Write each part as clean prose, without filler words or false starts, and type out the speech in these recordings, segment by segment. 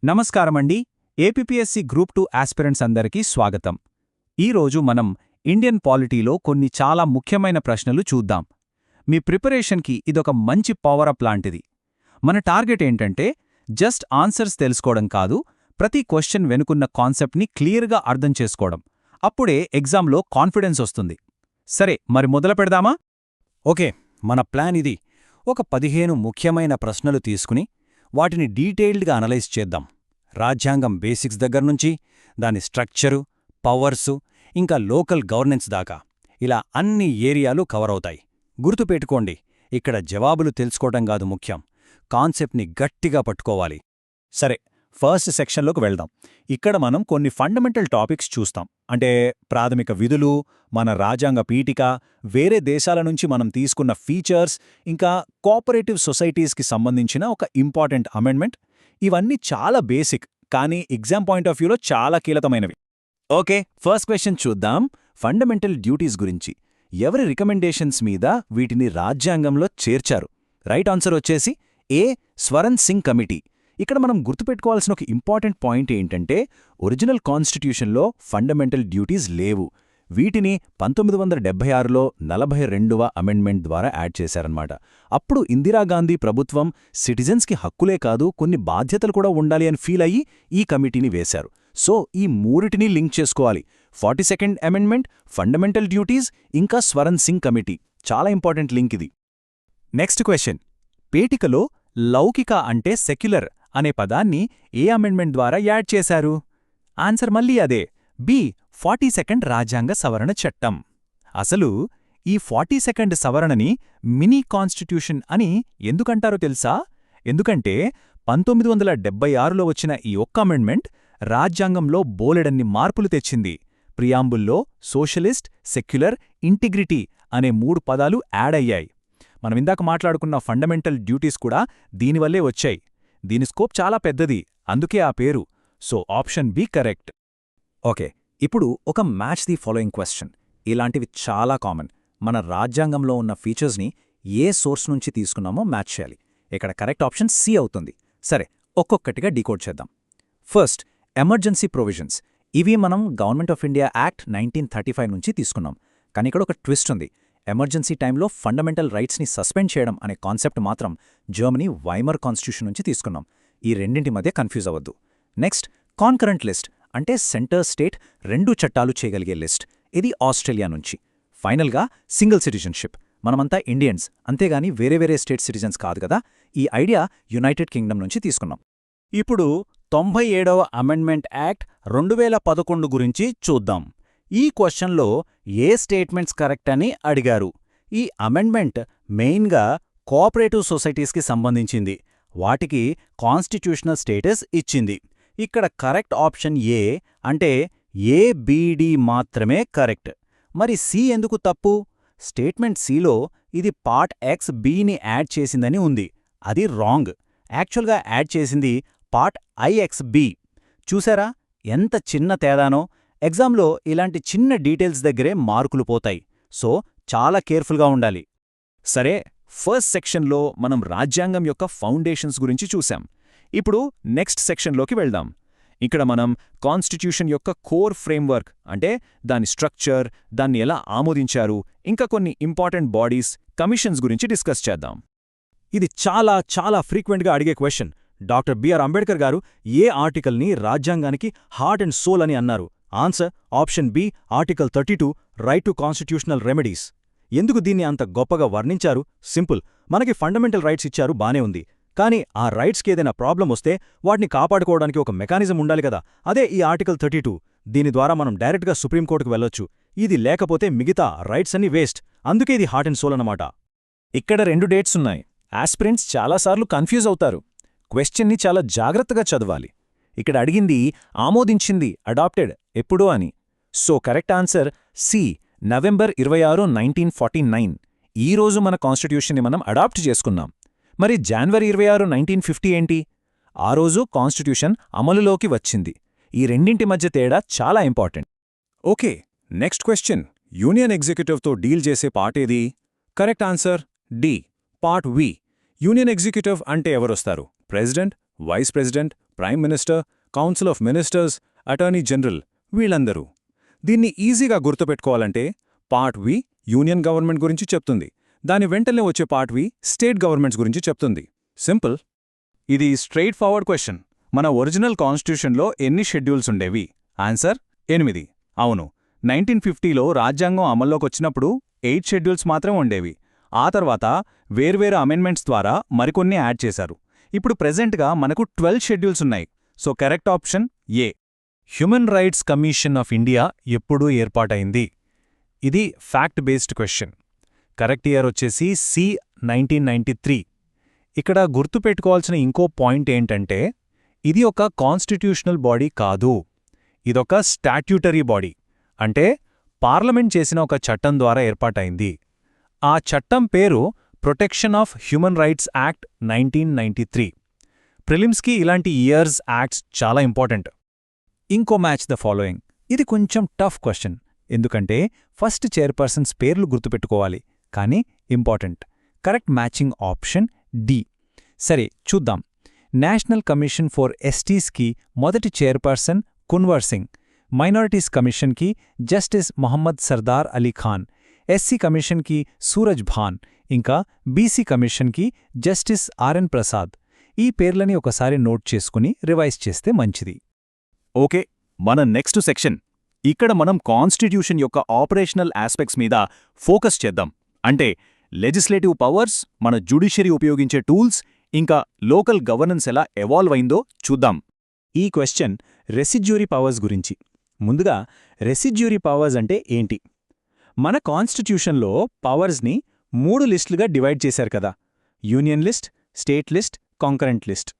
నమస్కారమండి. APPSC group 2 aspirants అందరికీ స్వాగతం. ఈరోజు మనం ఇండియన్ పాలిటీలో కొన్ని చాలా ముఖ్యమైన ప్రశ్నలు చూద్దాం. మీ ప్రిపరేషన్కి ఇదొక మంచి పవరప్ లాంటిది. మన టార్గెట్ ఏంటంటే జస్ట్ ఆన్సర్స్ తెలుసుకోవడం కాదు, ప్రతి క్వశ్చన్ వెనుకున్న కాన్సెప్ట్ని క్లియర్గా అర్థం చేసుకోవడం. అప్పుడే ఎగ్జామ్లో కాన్ఫిడెన్స్ వస్తుంది. సరే, మరి మొదలు పెడదామా? ఓకే, మన ప్లాన్ ఇది. ఒక 15 ముఖ్యమైన ప్రశ్నలు తీసుకుని వాటిని డీటెయిల్డ్గా అనలైజ్ చేద్దాం. రాజ్యాంగం బేసిక్స్ దగ్గర్నుంచి దాని స్ట్రక్చరు, పవర్సు, ఇంకా లోకల్ గవర్నెన్స్ దాకా ఇలా అన్ని ఏరియాలు కవర్ అవుతాయి. గుర్తుపెట్టుకోండి, ఇక్కడ జవాబులు తెలుసుకోవటం కాదు ముఖ్యం, కాన్సెప్ట్ని గట్టిగా పట్టుకోవాలి. సరే, ఫస్ట్ సెక్షన్లోకి వెళ్దాం. ఇక్కడ మనం కొన్ని ఫండమెంటల్ టాపిక్స్ చూస్తాం. అంటే ప్రాథమిక విధులు, మన రాజ్యాంగ పీఠిక, వేరే దేశాల నుంచి మనం తీసుకున్న ఫీచర్స్, ఇంకా కోఆపరేటివ్ సొసైటీస్కి సంబంధించిన ఒక ఇంపార్టెంట్ అమెండ్మెంట్. ఇవన్నీ చాలా బేసిక్, కానీ ఎగ్జామ్ పాయింట్ ఆఫ్ వ్యూలో చాలా కీలకమైనవి. ఓకే, ఫస్ట్ క్వశ్చన్ చూద్దాం. ఫండమెంటల్ డ్యూటీస్ గురించి. ఎవరి రికమెండేషన్స్ మీద వీటిని రాజ్యాంగంలో చేర్చారు? రైట్ ఆన్సర్ వచ్చేసి ఏ, స్వరణ్ సింగ్ కమిటీ. ఇక్కడ మనం గుర్తుపెట్టుకోవాల్సిన ఒక ఇంపార్టెంట్ పాయింట్ ఏంటంటే ఒరిజినల్ కాన్స్టిట్యూషన్లో ఫండమెంటల్ డ్యూటీస్ లేవు. వీటిని 1976లో 42వ అమెండ్మెంట్ ద్వారా యాడ్ చేశారన్నమాట. అప్పుడు ఇందిరాగాంధీ ప్రభుత్వం సిటిజన్స్కి హక్కులే కాదు, కొన్ని బాధ్యతలు కూడా ఉండాలి అని ఫీల్ అయ్యి ఈ కమిటీని వేశారు. సో ఈ మూరిటిని లింక్ చేసుకోవాలి. 42nd అమెండ్మెంట్, ఫండమెంటల్ డ్యూటీస్, ఇంకా స్వరణ్ సింగ్ కమిటీ. చాలా ఇంపార్టెంట్ లింక్ ఇది. Next question. పేటికలో లౌకిక అంటే సెక్యులర్ అనే పదాన్ని ఏ అమెండ్మెంట్ ద్వారా యాడ్ చేశారు? ఆన్సర్ మళ్ళీ అదే, బి, 42nd రాజ్యాంగ సవరణ చట్టం. అసలు ఈ 42nd సవరణని మినీ కాన్స్టిట్యూషన్ అని ఎందుకంటారో తెలుసా? ఎందుకంటే 1976లో వచ్చిన ఈ ఒక్క అమెండ్మెంట్ రాజ్యాంగంలో బోలెడన్ని మార్పులు తెచ్చింది. ప్రియాంబుల్లో సోషలిస్ట్, సెక్యులర్, ఇంటిగ్రిటీ అనే 3 పదాలు యాడ్ అయ్యాయి. మనమిందాక మాట్లాడుకున్న ఫండమెంటల్ డ్యూటీస్ కూడా దీనివల్లే వచ్చాయి. దీని స్కోప్ చాలా పెద్దది, అందుకే ఆ పేరు. So option B correct. Okay, ఇప్పుడు ఒక మ్యాచ్ ది ఫాలోయింగ్ క్వశ్చన్. ఇలాంటివి చాలా కామన్. మన రాజ్యాంగంలో ఉన్న ఫీచర్స్ని ఏ సోర్స్ నుంచి తీసుకున్నామో మ్యాచ్ చేయాలి. ఇక్కడ కరెక్ట్ ఆప్షన్ సి అవుతుంది. సరే, ఒక్కొక్కటిగా డీకోడ్ చేద్దాం. First, emergency provisions. ఇవి మనం గవర్నమెంట్ ఆఫ్ ఇండియా యాక్ట్ 1935 నుంచి తీసుకున్నాం. కానీ ఇక్కడ ఒక ట్విస్ట్ ఉంది. ఎమర్జెన్సీ టైంలో ఫండమెంటల్ రైట్స్ని సస్పెండ్ చేయడం అనే కాన్సెప్ట్ మాత్రం జర్మనీ వైమర్ కాన్స్టిట్యూషన్ నుంచి తీసుకున్నాం. ఈ రెండింటి మధ్య కన్ఫ్యూజ్ అవ్వద్దు. నెక్స్ట్, కాన్కరెంట్ లిస్ట్ అంటే సెంటర్ స్టేట్ 2 చట్టాలు చేయగలిగే లిస్ట్. ఇది ఆస్ట్రేలియా నుంచి. ఫైనల్గా, సింగిల్ సిటిజన్షిప్. మనమంతా ఇండియన్స్, అంతేగాని వేరే వేరే స్టేట్ సిటిజన్స్ కాదు కదా. ఈ ఐడియా యునైటెడ్ కింగ్డమ్ నుంచి తీసుకున్నాం. ఇప్పుడు 97వ అమెండ్మెంట్ యాక్ట్ 2011 గురించి చూద్దాం. ఈ క్వశ్చన్లో ఏ స్టేట్మెంట్స్ కరెక్ట్ అని అడిగారు. ఈ అమెండ్మెంట్ మెయిన్గా కోఆపరేటివ్ సొసైటీస్కి సంబంధించింది. వాటికి కాన్స్టిట్యూషనల్ స్టేటస్ ఇచ్చింది. ఇక్కడ కరెక్ట్ ఆప్షన్ ఏ, అంటే ఏబిడి మాత్రమే కరెక్ట్. మరి సి ఎందుకు తప్పు? స్టేట్మెంట్ సిలో ఇది పార్ట్ ఎక్స్ బిని యాడ్ చేసిందని ఉంది. అది రాంగ్. యాక్చువల్గా యాడ్ చేసింది పార్ట్ ఐఎక్స్బి. చూసారా ఎంత చిన్న తేడానో? ఎగ్జామ్లో ఇలాంటి చిన్న డీటెయిల్స్ దగ్గరే మార్కులు పోతాయి. సో చాలా కేర్ఫుల్గా ఉండాలి. సరే, ఫస్ట్ సెక్షన్లో మనం రాజ్యాంగం యొక్క ఫౌండేషన్స్ గురించి చూశాం. ఇప్పుడు నెక్స్ట్ సెక్షన్లోకి వెళ్దాం. ఇక్కడ మనం కాన్స్టిట్యూషన్ యొక్క కోర్ ఫ్రేమ్వర్క్, అంటే దాని స్ట్రక్చర్, దాన్ని ఎలా ఆమోదించారు, ఇంకా కొన్ని ఇంపార్టెంట్ బాడీస్, కమిషన్స్ గురించి డిస్కస్ చేద్దాం. ఇది చాలా చాలా ఫ్రీక్వెంట్గా అడిగే క్వశ్చన్. డాక్టర్ బిఆర్ అంబేడ్కర్ గారు ఏ ఆర్టికల్ని రాజ్యాంగానికి హార్ట్ అండ్ సోల్ అని అన్నారు? Answer option B, article 32, right to constitutional remedies. ఎందుకు దీన్ని అంత గొప్పగా వర్ణించారు? సింపుల్, మనకి ఫండమెంటల్ రైట్స్ ఇచ్చారు, బానే ఉంది. కానీ ఆ రైట్స్కి ఏదైనా ప్రాబ్లం వస్తే వాటిని కాపాడుకోవడానికి ఒక మెకానిజం ఉండాలి కదా. అదే ఈ ఆర్టికల్ 32. దీని ద్వారా మనం డైరెక్ట్గా సుప్రీంకోర్టుకు వెళ్లొచ్చు. ఇది లేకపోతే మిగతా రైట్స్ అన్ని వేస్ట్. అందుకే ఇది హార్ట్ అండ్ సోల్ అన్నమాట. ఇక్కడ 2 డేట్స్ ఉన్నాయి. ఆస్పిరెంట్స్ చాలాసార్లు కన్ఫ్యూజ్ అవుతారు. క్వశ్చన్ని చాలా జాగ్రత్తగా చదవాలి. ఇక్కడ అడిగింది ఆమోదించింది, అడాప్టెడ్, ఎప్పుడో అని. So correct answer C, November 26, 1949. ఈరోజు మన కాన్స్టిట్యూషన్ని మనం అడాప్ట్ చేసుకున్నాం. మరి జనవరి 26, 1950 ఏంటి? ఆ రోజు కాన్స్టిట్యూషన్ అమలులోకి వచ్చింది. ఈ రెండింటి మధ్య తేడా చాలా important. Okay, next question. Union ఎగ్జిక్యూటివ్తో డీల్ చేసే పార్ట్ ఏది? Correct answer D, part V. Union executive అంటే ఎవరొస్తారు? President, vice president, prime minister, council of ministers, attorney general వీళ్ళందరూ. దీన్ని ఈజీగా గుర్తుపెట్టుకోవాలంటే పార్ట్ వి యూనియన్ గవర్నమెంట్ గురించి చెప్తుంది, దాని వెంటనే వచ్చే పార్ట్ వి స్టేట్ గవర్నమెంట్స్ గురించి చెప్తుంది. సింపుల్. ఇది స్ట్రెయిట్ ఫార్వర్డ్ క్వశ్చన్. మన ఒరిజినల్ కాన్స్టిట్యూషన్లో ఎన్ని షెడ్యూల్స్ ఉండేవి? ఆన్సర్ 8. అవును, 1950లో రాజ్యాంగం అమల్లోకొచ్చినప్పుడు 8 షెడ్యూల్స్ మాత్రం ఉండేవి. ఆ తర్వాత వేర్వేరు అమెండ్మెంట్స్ ద్వారా మరికొన్ని యాడ్ చేశారు. ఇప్పుడు ప్రెజెంట్గా మనకు 12 షెడ్యూల్స్ ఉన్నాయి. So correct option A. Human rights commission of India ఎప్పుడు ఏర్పాటైంది? ఇది fact based question. Correct year వచ్చేసి సి 1993. ఇక్కడ గుర్తుపెట్టుకోవాల్సిన ఇంకో పాయింట్ ఏంటంటే ఇది ఒక కాన్స్టిట్యూషనల్ బాడీ కాదు, ఇదొక స్టాట్యూటరీ బాడీ. అంటే పార్లమెంట్ చేసిన ఒక చట్టం ద్వారా ఏర్పాటైంది. ఆ చట్టం పేరు protection of human rights act 1993. ప్రిలిమ్స్కి ఇలాంటి ఇయర్స్ యాక్ట్స్ చాలా ఇంపార్టెంట్. ఇంకో మ్యాచ్ ద ఫాలోయింగ్. ఇది కొంచెం టఫ్ క్వశ్చన్, ఎందుకంటే ఫస్ట్ చైర్పర్సన్స్ పేర్లు గుర్తుపెట్టుకోవాలి, కానీ important. Correct matching option D. సరే చూద్దాం. నేషనల్ కమిషన్ ఫర్ ఎస్టీస్కి మొదటి చైర్పర్సన్ కున్వర్ సింగ్, మైనారిటీస్ కమిషన్కి జస్టిస్ మొహమ్మద్ సర్దార్ అలీ ఖాన్, ఎస్సీ కమిషన్కి సూరజ్ భాన్, ఇంకా బీసీ కమిషన్కి జస్టిస్ ఆర్ఎన్ ప్రసాద్. ఈ పేర్లని ఒకసారి నోట్ చేసుకుని రివైజ్ చేస్తే మంచిది. ఓకే, మన నెక్స్ట్ సెక్షన్. ఇక్కడ మనం కాన్స్టిట్యూషన్ యొక్క ఆపరేషనల్ ఆస్పెక్ట్స్ మీద ఫోకస్ చేద్దాం. అంటే లెజిస్లేటివ్ పవర్స్, మన జ్యుడిషియరీ ఉపయోగించే టూల్స్, ఇంకా లోకల్ గవర్నెన్స్ ఎలా ఎవాల్వ్ అయిందో చూద్దాం. ఈ క్వశ్చన్ రెసిడ్యూరీ పవర్స్ గురించి. ముందుగా రెసిడ్యూరీ పవర్స్ అంటే ఏంటి? మన కాన్స్టిట్యూషన్లో పవర్స్ని 3 లిస్టులుగా డివైడ్ చేశారు కదా, union list, state list, concurrent list.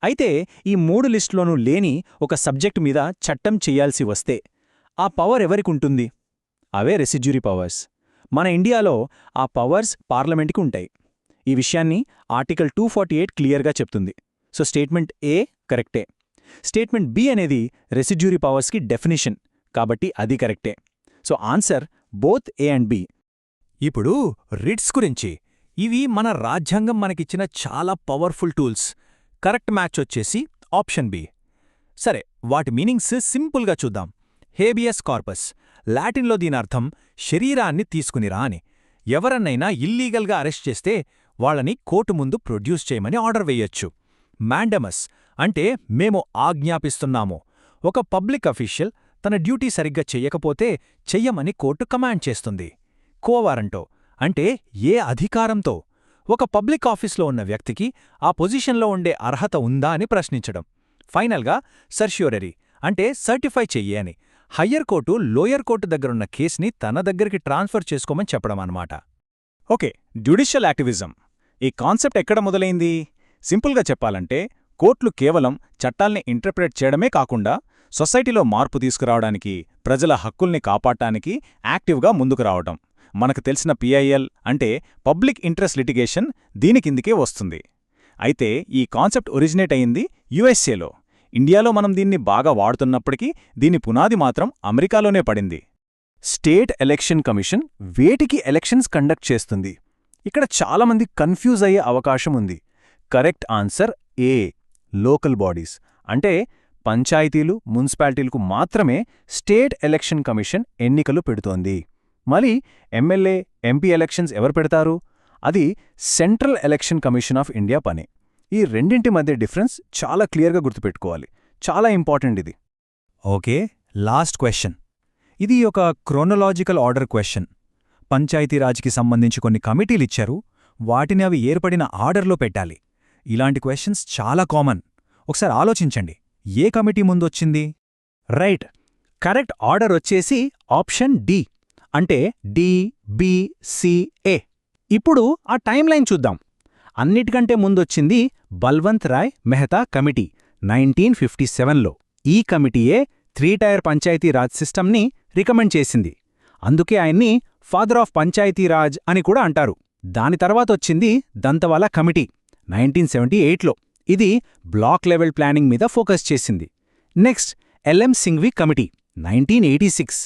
అయితే ఈ 3 లిస్టులోనూ లేని ఒక సబ్జెక్ట్ మీద చట్టం చెయ్యాల్సి వస్తే ఆ పవర్ ఎవరికుంటుంది? అవే రెసిడ్యూరీ పవర్స్. మన ఇండియాలో ఆ పవర్స్ పార్లమెంట్కి ఉంటాయి. ఈ విషయాన్ని ఆర్టికల్ 248 క్లియర్గా చెప్తుంది. సో స్టేట్మెంట్ ఏ కరెక్టే. స్టేట్మెంట్ బి అనేది రెసిడ్యూరీ పవర్స్కి డెఫినిషన్, కాబట్టి అది కరెక్టే. So answer both A and B. ఇప్పుడు రిట్స్ గురించి. ఇవి మన రాజ్యాంగం మనకిచ్చిన చాలా పవర్ఫుల్ టూల్స్. కరెక్ట్ మ్యాచ్ వచ్చేసి ఆప్షన్ బి. సరే, వాటి మీనింగ్స్ సింపుల్గా చూద్దాం. హేబియస్ కార్పస్, లాటిన్లో దీనర్థం శరీరాన్ని తీసుకునిరా అని. ఎవరన్నైనా ఇల్లీగల్గా అరెస్ట్ చేస్తే వాళ్ళని కోర్టు ముందు ప్రొడ్యూస్ చేయమని ఆర్డర్ వేయొచ్చు. మ్యాండమస్ అంటే మేము ఆజ్ఞాపిస్తున్నాము. ఒక పబ్లిక్ అఫీషియల్ తన డ్యూటీ సరిగ్గా చెయ్యకపోతే చెయ్యమని కోర్టు కమాండ్ చేస్తుంది. కోవారంటో అంటే ఏ అధికారంతో ఒక పబ్లిక్ ఆఫీస్లో ఉన్న వ్యక్తికి ఆ పొజిషన్లో ఉండే అర్హత ఉందా అని ప్రశ్నించడం. ఫైనల్గా సర్ష్యూరరీ అంటే సర్టిఫై చెయ్యి అని. హయ్యర్ కోర్టు లోయర్ కోర్టు దగ్గరున్న కేసుని తన దగ్గరికి ట్రాన్స్ఫర్ చేసుకోమని చెప్పడం అన్నమాట. Okay, judicial activism. ఈ కాన్సెప్ట్ ఎక్కడ మొదలైంది? సింపుల్గా చెప్పాలంటే కోర్టులు కేవలం చట్టాల్ని ఇంటర్ప్రెట్ చేయడమే కాకుండా సొసైటీలో మార్పు తీసుకురావడానికి, ప్రజల హక్కుల్ని కాపాడటానికి యాక్టివ్గా ముందుకు రావటం. మనకు తెలిసిన పిఐఎల్ అంటే పబ్లిక్ ఇంట్రెస్ట్ లిటిగేషన్ దీని కిందికే వస్తుంది. అయితే ఈ కాన్సెప్ట్ ఒరిజినేట్ అయింది యుఎస్ఏలో. ఇండియాలో మనం దీన్ని బాగా వాడుతున్నప్పటికీ దీని పునాది మాత్రం అమెరికాలోనే పడింది. స్టేట్ ఎలక్షన్ కమిషన్ వేటికి ఎలక్షన్స్ కండక్ట్ చేస్తుంది? ఇక్కడ చాలామంది కన్ఫ్యూజ్ అయ్యే అవకాశం ఉంది. కరెక్ట్ ఆన్సర్ ఏ, లోకల్ బాడీస్. అంటే పంచాయతీలు, మున్సిపాలిటీలకు మాత్రమే స్టేట్ ఎలక్షన్ కమిషన్ ఎన్నికలు పెడుతోంది. మళ్ళీ ఎమ్మెల్యే, ఎంపీ ఎలక్షన్స్ ఎవరు పెడతారు? అది central election commission of India పని. ఈ రెండింటి మధ్య డిఫరెన్స్ చాలా క్లియర్గా గుర్తుపెట్టుకోవాలి. చాలా ఇంపార్టెంట్ ఇది. Okay, last question. ఇది ఒక క్రోనలాజికల్ ఆర్డర్ క్వశ్చన్. పంచాయతీరాజ్కి సంబంధించి కొన్ని కమిటీలిచ్చారు, వాటిని అవి ఏర్పడిన ఆర్డర్లో పెట్టాలి. ఇలాంటి క్వశ్చన్స్ చాలా కామన్. ఒకసారి ఆలోచించండి, ఏ కమిటీ ముందొచ్చింది? రైట్, కరెక్ట్ ఆర్డర్ వచ్చేసి ఆప్షన్ డి. అంటే డిబిసిఏ. ఇప్పుడు ఆ టైమ్లైన్ చూద్దాం. అన్నిటికంటే ముందొచ్చింది బల్వంత్ రాయ్ మెహతా కమిటీ 1957లో. ఈ కమిటీయే 3 టైర్ పంచాయతీరాజ్ సిస్టమ్ని రికమెండ్ చేసింది. అందుకే ఆయన్ని ఫాదర్ ఆఫ్ పంచాయతీరాజ్ అని కూడా అంటారు. దాని తర్వాతొచ్చింది దంతవాలా కమిటీ 1978లో. ఇది బ్లాక్ లెవెల్ ప్లానింగ్ మీద ఫోకస్ చేసింది. Next LM Singhvi committee 1986.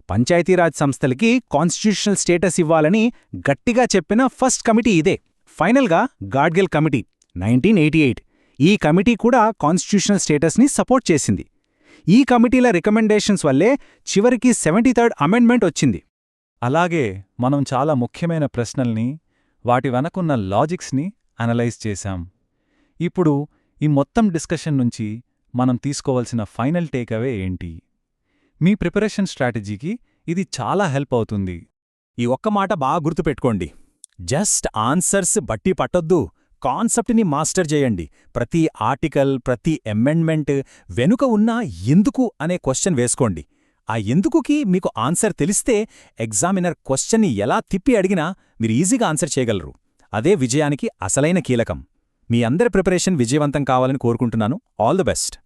Panchayati Raj సంస్థలకి కాన్స్టిట్యూషనల్ స్టేటస్ ఇవ్వాలని గట్టిగా చెప్పిన ఫస్ట్ కమిటీ ఇదే. ఫైనల్గా గాడ్గిల్ కమిటీ 1988. ఈ కమిటీ కూడా కాన్స్టిట్యూషనల్ స్టేటస్ని సపోర్ట్ చేసింది. ఈ కమిటీల రికమెండేషన్స్ వల్లే చివరికి 73rd అమెండ్మెంట్ వచ్చింది. అలాగే మనం చాలా ముఖ్యమైన ప్రశ్నల్ని, వాటి వెనకున్న లాజిక్స్ని అనలైజ్ చేశాం. ఇప్పుడు ఈ మొత్తం డిస్కషన్ నుంచి మనం తీసుకోవలసిన ఫైనల్ టేక్అవే ఏంటి? మీ ప్రిపరేషన్ స్ట్రాటజీకి ఇది చాలా హెల్ప్ అవుతుంది. ఈ ఒక్క మాట బాగా గుర్తుపెట్టుకోండి. జస్ట్ ఆన్సర్స్ బట్టి పట్టొద్దు, కాన్సెప్ట్ని మాస్టర్ చేయండి. ప్రతి ఆర్టికల్, ప్రతి అమెండ్మెంట్ వెనుక ఉన్న ఎందుకు అనే క్వశ్చన్ వేసుకోండి. ఆ ఎందుకుకి మీకు ఆన్సర్ తెలిస్తే ఎగ్జామినర్ క్వశ్చన్ని ఎలా తిప్పి అడిగినా మీరు ఈజీగా ఆన్సర్ చేయగలరు. అదే విజయానికి అసలైన కీలకం. మీ అందరి ప్రిపరేషన్ విజయవంతం కావాలని కోరుకుంటున్నాను. All the best.